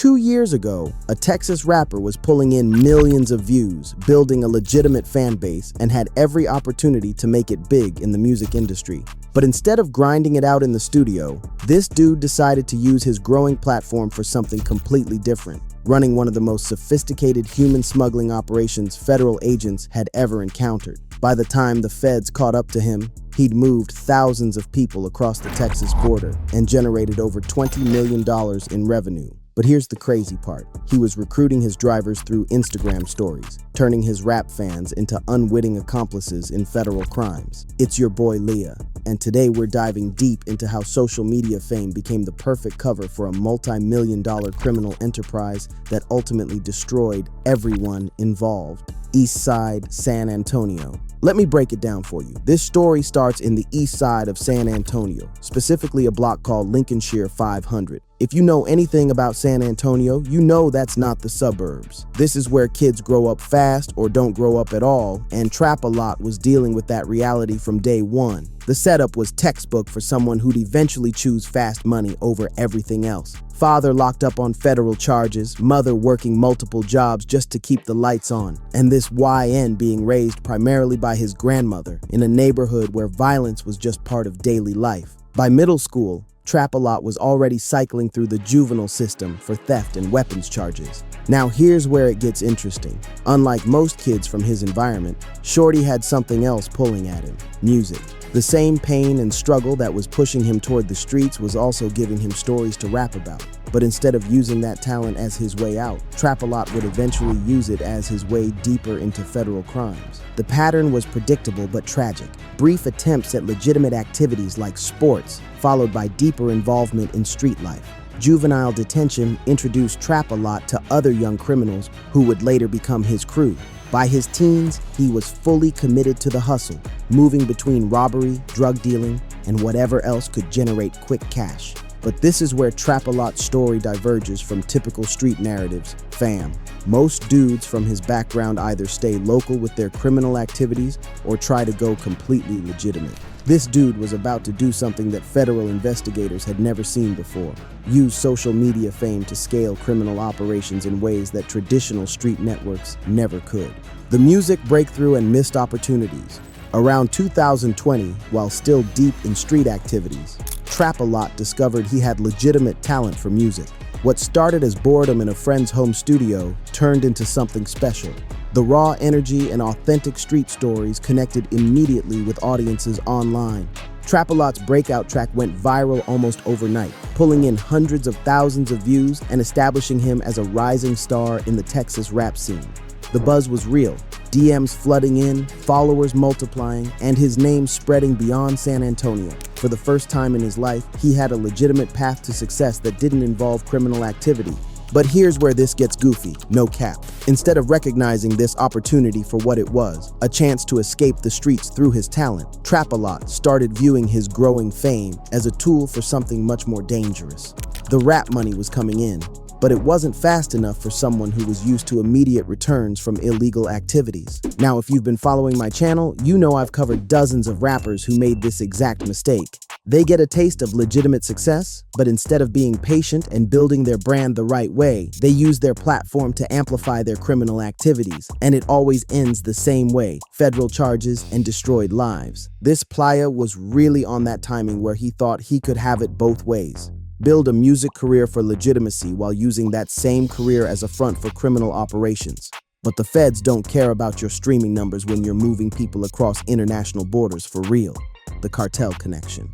2 years ago, a Texas rapper was pulling in millions of views, building a legitimate fan base, and had every opportunity to make it big in the music industry. But instead of grinding it out in the studio, this dude decided to use his growing platform for something completely different, running one of the most sophisticated human smuggling operations federal agents had ever encountered. By the time the feds caught up to him, he'd moved thousands of people across the Texas border and generated over $20 million in revenue. But here's the crazy part. He was recruiting his drivers through Instagram stories, turning his rap fans into unwitting accomplices in federal crimes. It's your boy Leah, and today we're diving deep into how social media fame became the perfect cover for a multi-million-dollar criminal enterprise that ultimately destroyed everyone involved. East Side, San Antonio. Let me break it down for you. This story starts in the east side of San Antonio, specifically a block called Lincolnshire 500. If you know anything about San Antonio, you know that's not the suburbs. This is where kids grow up fast or don't grow up at all, and Trapalot was dealing with that reality from day one. The setup was textbook for someone who'd eventually choose fast money over everything else. Father locked up on federal charges, mother working multiple jobs just to keep the lights on, and this YN being raised primarily by his grandmother in a neighborhood where violence was just part of daily life. By middle school, Trapalot was already cycling through the juvenile system for theft and weapons charges. Now here's where it gets interesting. Unlike most kids from his environment, Shorty had something else pulling at him: music. The same pain and struggle that was pushing him toward the streets was also giving him stories to rap about. But instead of using that talent as his way out, Trapalot would eventually use it as his way deeper into federal crimes. The pattern was predictable but tragic. Brief attempts at legitimate activities like sports, followed by deeper involvement in street life. Juvenile detention introduced Trapalot to other young criminals who would later become his crew. By his teens, he was fully committed to the hustle, moving between robbery, drug dealing, and whatever else could generate quick cash. But this is where Trapalot's story diverges from typical street narratives. Fam. Most dudes from his background either stay local with their criminal activities or try to go completely legitimate. This dude was about to do something that federal investigators had never seen before: use social media fame to scale criminal operations in ways that traditional street networks never could. The music breakthrough and missed opportunities. Around 2020, while still deep in street activities, Trapalot discovered he had legitimate talent for music. What started as boredom in a friend's home studio turned into something special. The raw energy and authentic street stories connected immediately with audiences online. Trapalot's breakout track went viral almost overnight, pulling in hundreds of thousands of views and establishing him as a rising star in the Texas rap scene. The buzz was real, DMs flooding in, followers multiplying, and his name spreading beyond San Antonio. For the first time in his life, he had a legitimate path to success that didn't involve criminal activity. But here's where this gets goofy, no cap. Instead of recognizing this opportunity for what it was, a chance to escape the streets through his talent, Trapalot started viewing his growing fame as a tool for something much more dangerous. The rap money was coming in, but it wasn't fast enough for someone who was used to immediate returns from illegal activities. Now, if you've been following my channel, you know I've covered dozens of rappers who made this exact mistake. They get a taste of legitimate success, but instead of being patient and building their brand the right way, they use their platform to amplify their criminal activities. And it always ends the same way: federal charges and destroyed lives. This playa was really on that timing where he thought he could have it both ways. Build a music career for legitimacy while using that same career as a front for criminal operations. But the feds don't care about your streaming numbers when you're moving people across international borders for real. The cartel connection.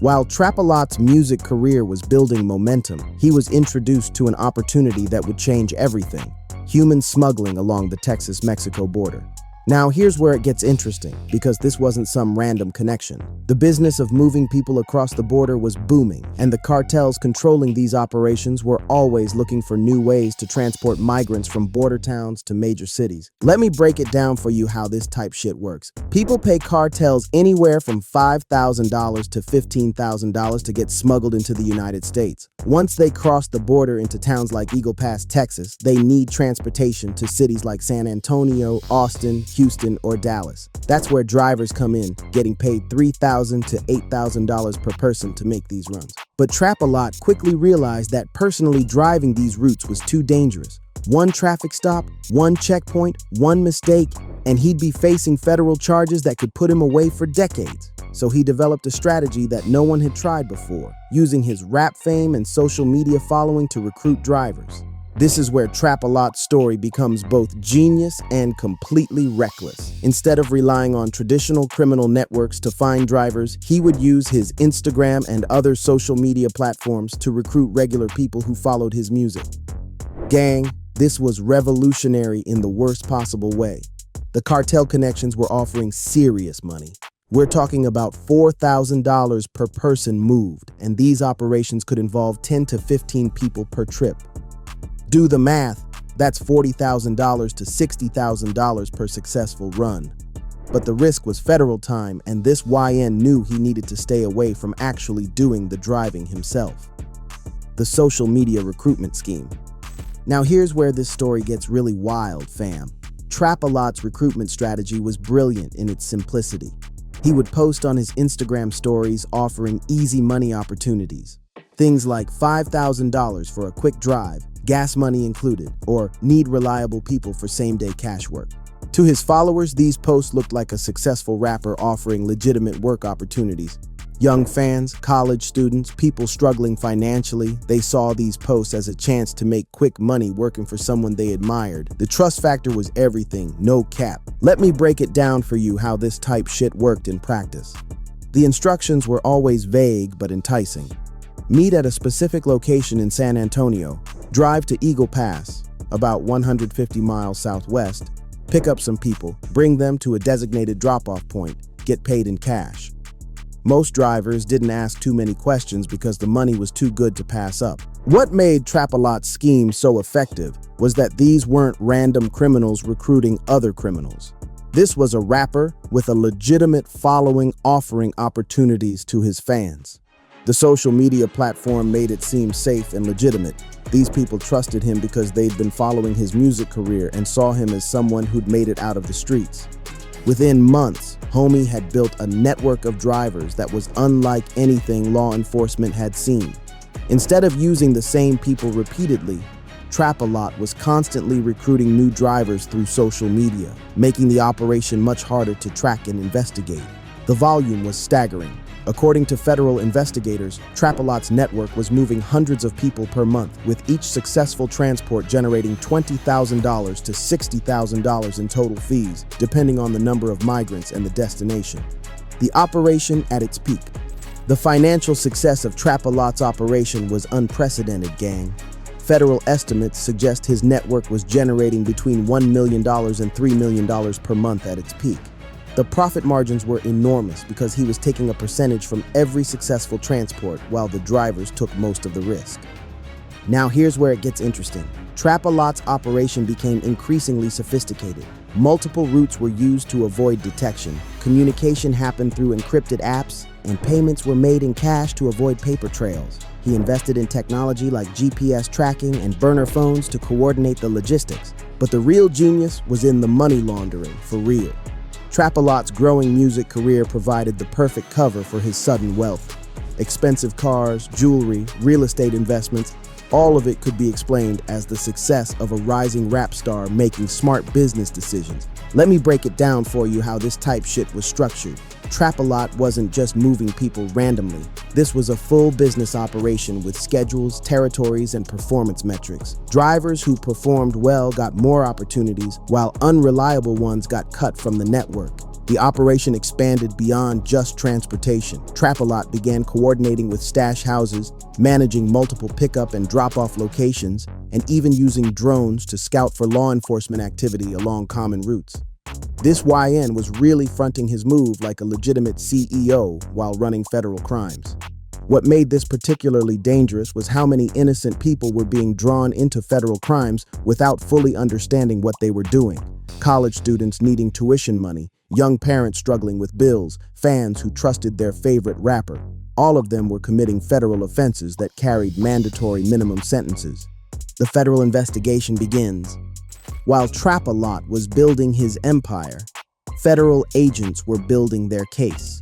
While Trapalot's music career was building momentum, he was introduced to an opportunity that would change everything: human smuggling along the Texas-Mexico border. Now here's where it gets interesting, because this wasn't some random connection. The business of moving people across the border was booming, and the cartels controlling these operations were always looking for new ways to transport migrants from border towns to major cities. Let me break it down for you how this type shit works. People pay cartels anywhere from $5,000 to $15,000 to get smuggled into the United States. Once they cross the border into towns like Eagle Pass, Texas, they need transportation to cities like San Antonio, Austin, Houston, or Dallas. That's where drivers come in, getting paid $3,000 to $8,000 per person to make these runs. But Trapalot quickly realized that personally driving these routes was too dangerous. One traffic stop, one checkpoint, one mistake, and he'd be facing federal charges that could put him away for decades. So he developed a strategy that no one had tried before, using his rap fame and social media following to recruit drivers. This is where Trapalot's story becomes both genius and completely reckless. Instead of relying on traditional criminal networks to find drivers, he would use his Instagram and other social media platforms to recruit regular people who followed his music. Gang, this was revolutionary in the worst possible way. The cartel connections were offering serious money. We're talking about $4,000 per person moved, and these operations could involve 10 to 15 people per trip. Do the math, that's $40,000 to $60,000 per successful run. But the risk was federal time, and this YN knew he needed to stay away from actually doing the driving himself. The social media recruitment scheme. Now here's where this story gets really wild, fam. Trapalot's recruitment strategy was brilliant in its simplicity. He would post on his Instagram stories offering easy money opportunities. Things like $5,000 for a quick drive, gas money included, or need reliable people for same-day cash work. To his followers, these posts looked like a successful rapper offering legitimate work opportunities. Young fans, college students, people struggling financially, they saw these posts as a chance to make quick money working for someone they admired. The trust factor was everything, no cap. Let me break it down for you how this type shit worked in practice. The instructions were always vague but enticing. Meet at a specific location in San Antonio, drive to Eagle Pass, about 150 miles southwest, pick up some people, bring them to a designated drop-off point, get paid in cash. Most drivers didn't ask too many questions because the money was too good to pass up. What made Trapalot's scheme so effective was that these weren't random criminals recruiting other criminals. This was a rapper with a legitimate following offering opportunities to his fans. The social media platform made it seem safe and legitimate. These people trusted him because they'd been following his music career and saw him as someone who'd made it out of the streets. Within months, Homie had built a network of drivers that was unlike anything law enforcement had seen. Instead of using the same people repeatedly, Trapalot was constantly recruiting new drivers through social media, making the operation much harder to track and investigate. The volume was staggering. According to federal investigators, Trapalot's network was moving hundreds of people per month, with each successful transport generating $20,000 to $60,000 in total fees, depending on the number of migrants and the destination. The operation at its peak. The financial success of Trapalot's operation was unprecedented, gang. Federal estimates suggest his network was generating between $1 million and $3 million per month at its peak. The profit margins were enormous because he was taking a percentage from every successful transport while the drivers took most of the risk. Now here's where it gets interesting. Trapalot's operation became increasingly sophisticated. Multiple routes were used to avoid detection. Communication happened through encrypted apps, and payments were made in cash to avoid paper trails. He invested in technology like GPS tracking and burner phones to coordinate the logistics. But the real genius was in the money laundering, for real. Trapalot's growing music career provided the perfect cover for his sudden wealth. Expensive cars, jewelry, real estate investments, all of it could be explained as the success of a rising rap star making smart business decisions. Let me break it down for you how this type shit was structured. Trapalot wasn't just moving people randomly. This was a full business operation with schedules, territories, and performance metrics. Drivers who performed well got more opportunities, while unreliable ones got cut from the network. The operation expanded beyond just transportation. Trapalot began coordinating with stash houses, managing multiple pickup and drop-off locations, and even using drones to scout for law enforcement activity along common routes. This YN was really fronting his move like a legitimate CEO while running federal crimes. What made this particularly dangerous was how many innocent people were being drawn into federal crimes without fully understanding what they were doing. College students needing tuition money, young parents struggling with bills, fans who trusted their favorite rapper. All of them were committing federal offenses that carried mandatory minimum sentences. The federal investigation begins. While Trapalot was building his empire, federal agents were building their case.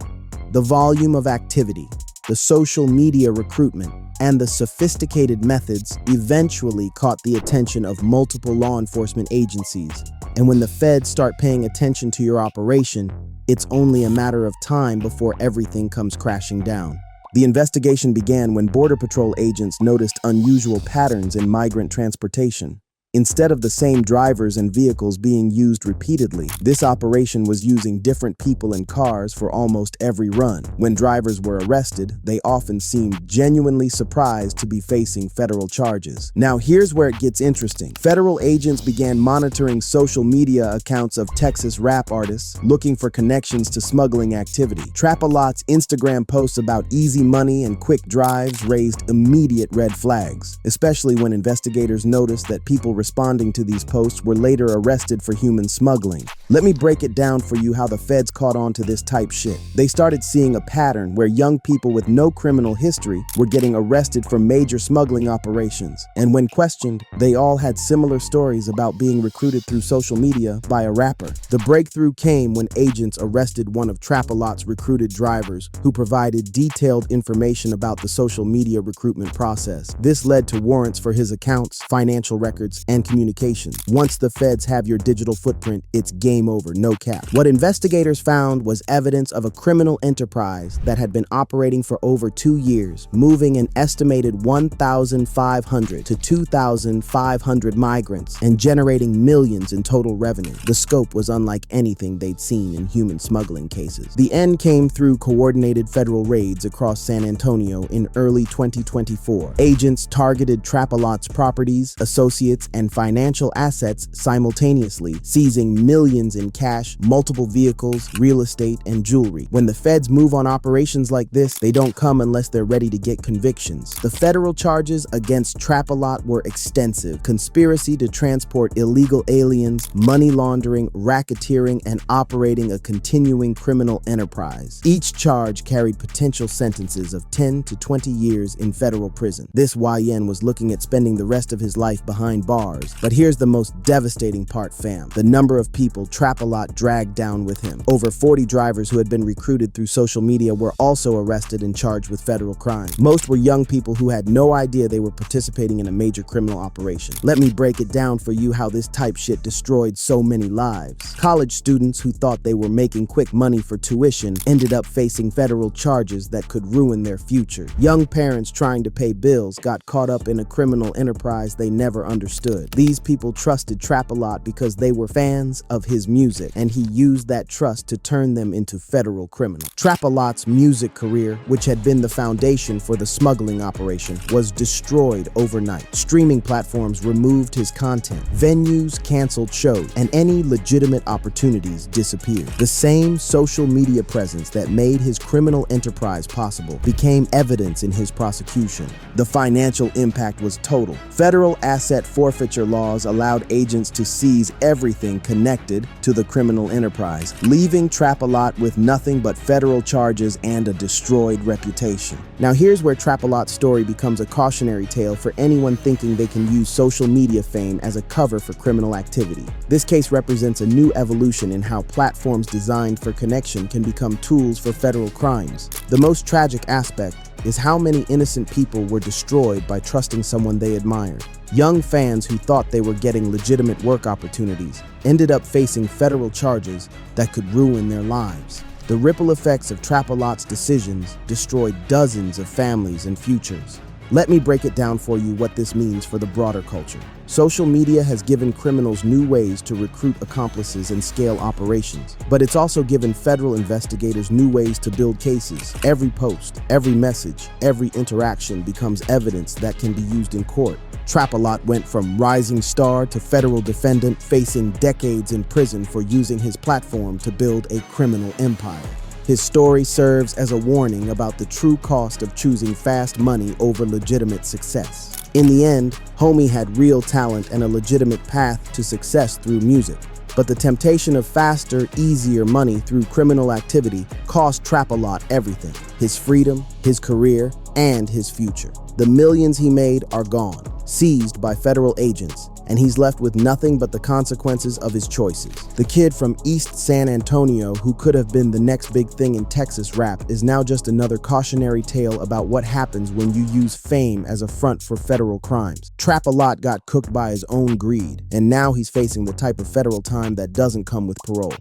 The volume of activity, the social media recruitment, and the sophisticated methods eventually caught the attention of multiple law enforcement agencies. And when the feds start paying attention to your operation, it's only a matter of time before everything comes crashing down. The investigation began when Border Patrol agents noticed unusual patterns in migrant transportation. Instead of the same drivers and vehicles being used repeatedly, this operation was using different people and cars for almost every run. When drivers were arrested, they often seemed genuinely surprised to be facing federal charges. Now here's where it gets interesting. Federal agents began monitoring social media accounts of Texas rap artists, looking for connections to smuggling activity. Trapalot's Instagram posts about easy money and quick drives raised immediate red flags, especially when investigators noticed that people responding to these posts were later arrested for human smuggling. Let me break it down for you how the feds caught on to this type shit. They started seeing a pattern where young people with no criminal history were getting arrested for major smuggling operations. And when questioned, they all had similar stories about being recruited through social media by a rapper. The breakthrough came when agents arrested one of Trapalot's recruited drivers who provided detailed information about the social media recruitment process. This led to warrants for his accounts, financial records, and communications. Once the feds have your digital footprint, it's game over, no cap. What investigators found was evidence of a criminal enterprise that had been operating for over 2 years, moving an estimated 1,500 to 2,500 migrants and generating millions in total revenue. The scope was unlike anything they'd seen in human smuggling cases. The end came through coordinated federal raids across San Antonio in early 2024. Agents targeted Trapalot's properties, associates, and financial assets simultaneously, seizing millions in cash, multiple vehicles, real estate, and jewelry. When the feds move on operations like this, they don't come unless they're ready to get convictions. The federal charges against Trapalot were extensive: conspiracy to transport illegal aliens, money laundering, racketeering, and operating a continuing criminal enterprise. Each charge carried potential sentences of 10 to 20 years in federal prison. This YN was looking at spending the rest of his life behind bars. But here's the most devastating part, fam. The number of people Trapalot dragged down with him. Over 40 drivers who had been recruited through social media were also arrested and charged with federal crimes. Most were young people who had no idea they were participating in a major criminal operation. Let me break it down for you how this type shit destroyed so many lives. College students who thought they were making quick money for tuition ended up facing federal charges that could ruin their future. Young parents trying to pay bills got caught up in a criminal enterprise they never understood. These people trusted Trapalot because they were fans of his music, and he used that trust to turn them into federal criminals. Trapalot's music career, which had been the foundation for the smuggling operation, was destroyed overnight. Streaming platforms removed his content, venues canceled shows, and any legitimate opportunities disappeared. The same social media presence that made his criminal enterprise possible became evidence in his prosecution. The financial impact was total. Federal asset forfeiture laws allowed agents to seize everything connected to the criminal enterprise, leaving Trapalot with nothing but federal charges and a destroyed reputation. Now here's where Trapalot's story becomes a cautionary tale for anyone thinking they can use social media fame as a cover for criminal activity. This case represents a new evolution in how platforms designed for connection can become tools for federal crimes. The most tragic aspect is how many innocent people were destroyed by trusting someone they admired. Young fans who thought they were getting legitimate work opportunities ended up facing federal charges that could ruin their lives. The ripple effects of Trapalot's decisions destroyed dozens of families and futures. Let me break it down for you what this means for the broader culture. Social media has given criminals new ways to recruit accomplices and scale operations, but it's also given federal investigators new ways to build cases. Every post, every message, every interaction becomes evidence that can be used in court. Trapalot went from rising star to federal defendant, facing decades in prison for using his platform to build a criminal empire. His story serves as a warning about the true cost of choosing fast money over legitimate success. In the end, Homie had real talent and a legitimate path to success through music. But the temptation of faster, easier money through criminal activity cost Trapalot everything: his freedom, his career, and his future. The millions he made are gone, seized by federal agents, and he's left with nothing but the consequences of his choices. The kid from East San Antonio, who could have been the next big thing in Texas rap, is now just another cautionary tale about what happens when you use fame as a front for federal crimes. Trapalot got cooked by his own greed, and now he's facing the type of federal time that doesn't come with parole.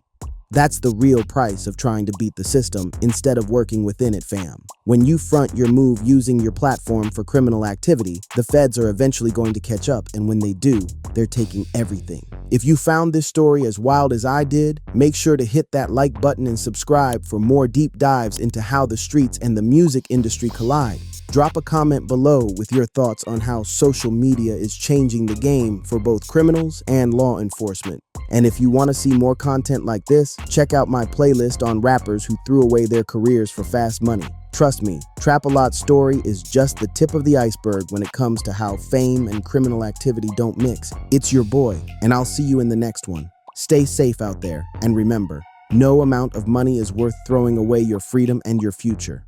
That's the real price of trying to beat the system instead of working within it, fam. When you front your move using your platform for criminal activity, the feds are eventually going to catch up, and when they do, they're taking everything. If you found this story as wild as I did, make sure to hit that like button and subscribe for more deep dives into how the streets and the music industry collide. Drop a comment below with your thoughts on how social media is changing the game for both criminals and law enforcement. And if you want to see more content like this, check out my playlist on rappers who threw away their careers for fast money. Trust me, Trapalot's story is just the tip of the iceberg when it comes to how fame and criminal activity don't mix. It's your boy, and I'll see you in the next one. Stay safe out there, and remember, no amount of money is worth throwing away your freedom and your future.